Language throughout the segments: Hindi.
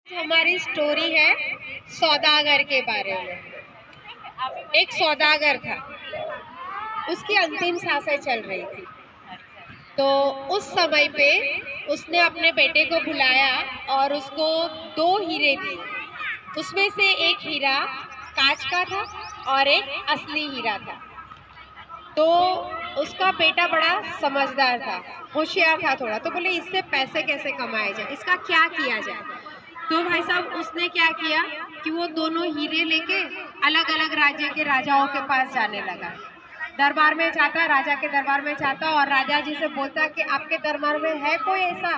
हमारी स्टोरी है सौदागर के बारे में। एक सौदागर था, उसकी अंतिम सांसें चल रही थी। तो उस समय पे उसने अपने बेटे को बुलाया और उसको 2 हीरे दिए। उसमें से एक हीरा कांच का था और एक असली हीरा था। तो उसका बेटा बड़ा समझदार था, होशियार था थोड़ा। तो बोले इससे पैसे कैसे कमाए जाए, इसका क्या किया जाए। तो भाई साहब उसने क्या किया कि वो दोनों हीरे लेके अलग अलग राज्य के राजाओं के पास जाने लगा। दरबार में जाता, राजा के दरबार में जाता और राजा जी से बोलता कि आपके दरबार में है कोई ऐसा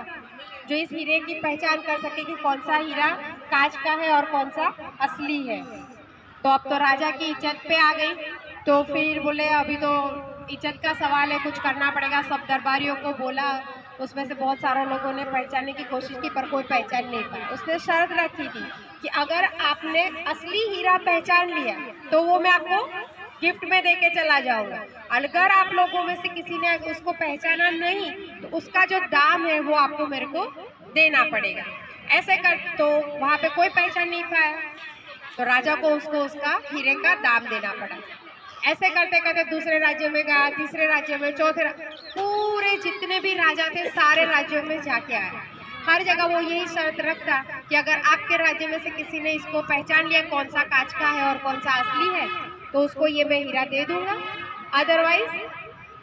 जो इस हीरे की पहचान कर सके कि कौन सा हीरा कांच का है और कौन सा असली है। तो अब तो राजा की इज्जत पे आ गई। तो फिर बोले अभी तो इज्जत का सवाल है, कुछ करना पड़ेगा। सब दरबारियों को बोला, उसमें से बहुत सारे लोगों ने पहचानने की कोशिश की पर कोई पहचान नहीं पाया। उसने शर्त रखी थी कि अगर आपने असली हीरा पहचान लिया तो वो मैं आपको गिफ्ट में देके चला जाऊंगा। अगर आप लोगों में से किसी ने उसको पहचाना नहीं तो उसका जो दाम है वो आपको मेरे को देना पड़ेगा। ऐसे कर तो वहाँ पे कोई पहचान नहीं पाया, तो राजा को उसको उसका हीरे का दाम देना पड़ा। ऐसे करते करते दूसरे राज्य में गया, तीसरे राज्य में, चौथे, पूरे जितने भी राजा थे सारे राज्यों में जाके आया। हर जगह वो यही शर्त रखता कि अगर आपके राज्य में से किसी ने इसको पहचान लिया कौन सा कांच का है और कौन सा असली है तो उसको ये मैं हीरा दे दूंगा। अदरवाइज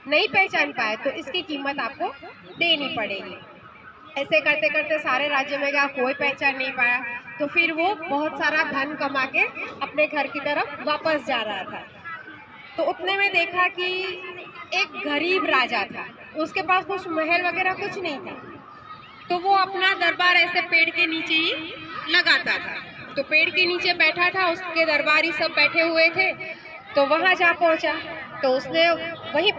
नहीं पहचान पाए तो इसकी कीमत आपको देनी पड़ेगी। ऐसे करते करते सारे राज्य में गया, कोई पहचान नहीं पाया। तो फिर वो बहुत सारा धन कमा के अपने घर की तरफ वापस जा रहा था। तो उतने में देखा कि एक गरीब राजा था, उसके पास कुछ महल वगैरह कुछ नहीं था। तो वो अपना दरबार ऐसे पेड़ के नीचे ही लगाता था। तो पेड़ के नीचे बैठा था, उसके दरबारी सब बैठे हुए थे। तो वहाँ जा पहुँचा तो उसने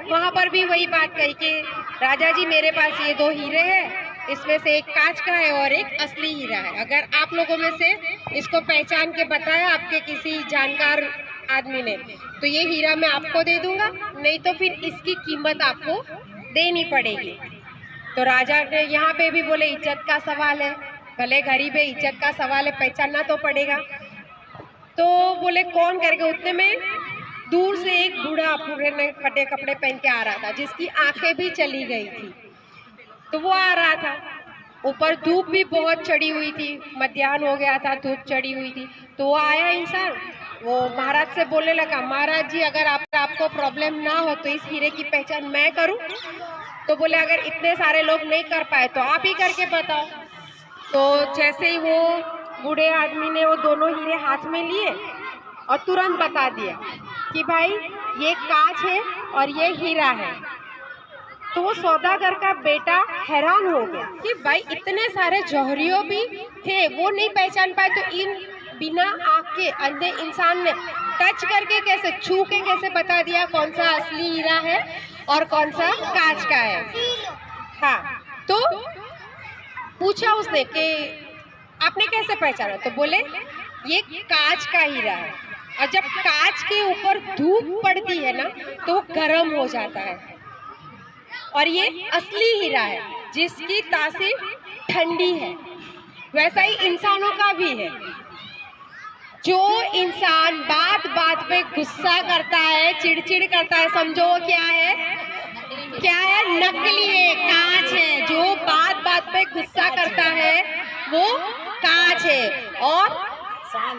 वहाँ पर भी वही बात कही कि राजा जी मेरे पास ये 2 हीरे हैं, इसमें से एक कांच का है और एक असली हीरा है। अगर आप लोगों में से इसको पहचान के बताया आपके किसी जानकार आदमी ने तो ये हीरा मैं आपको दे दूंगा, नहीं तो फिर इसकी कीमत आपको देनी पड़ेगी। तो राजा ने यहाँ पे भी बोले इज्जत का सवाल है, भले गरीब है इज्जत का सवाल है, पहचानना तो पड़ेगा। तो बोले कौन करके, उतने में दूर से एक बूढ़ा पूरे फटे कपड़े पहन के आ रहा था जिसकी आंखें भी चली गई थी। तो वो आ रहा था, ऊपर धूप भी बहुत चढ़ी हुई थी, मध्याह्न हो गया था, धूप चढ़ी हुई थी। तो वो आया इंसान, वो महाराज से बोलने लगा महाराज जी अगर आपको प्रॉब्लम ना हो तो इस हीरे की पहचान मैं करूं। तो बोले अगर इतने सारे लोग नहीं कर पाए तो आप ही करके बताओ। तो जैसे ही वो बूढ़े आदमी ने वो दोनों हीरे हाथ में लिए और तुरंत बता दिया कि भाई ये कांच है और ये हीरा है। तो वो सौदागर का बेटा हैरान हो गया कि भाई इतने सारे जौहरियों भी थे, वो नहीं पहचान पाए तो इन बिना आँख के अंधे इंसान ने टच करके कैसे, छू के कैसे बता दिया कौन सा असली हीरा है और कौन सा कांच का है। हाँ, तो पूछा उसने कि आपने कैसे पहचाना। तो बोले ये कांच का हीरा है और जब कांच के ऊपर धूप पड़ती है ना तो वो गर्म हो जाता है, और ये असली हीरा है जिसकी तासीर ठंडी है। वैसा ही इंसानों का भी है। जो इंसान बात बात पे गुस्सा करता है, चिड़चिड़ करता है, समझो वो क्या है, नकली है, कांच है। जो बात बात पे गुस्सा करता है वो कांच है। और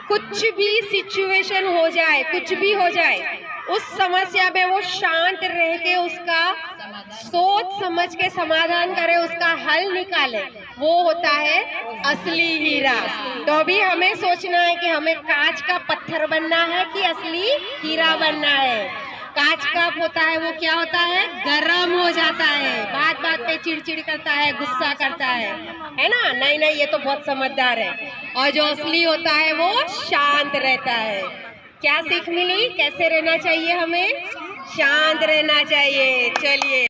कुछ भी सिचुएशन हो जाए, कुछ भी हो जाए, उस समस्या में वो शांत रह के उसका सोच समझ के समाधान करे, उसका हल निकाले, वो होता है असली हीरा। तो अभी हमें सोचना है कि हमें कांच का पत्थर बनना है कि असली हीरा बनना है। कांच का होता है वो क्या होता है, गरम हो जाता है, बात बात पे चिड़चिड़ करता है, गुस्सा करता है ना। नहीं नहीं ये तो बहुत समझदार है। और जो असली होता है वो शांत रहता है। क्या सीख मिली, कैसे रहना चाहिए हमें, शांत रहना चाहिए। चलिए।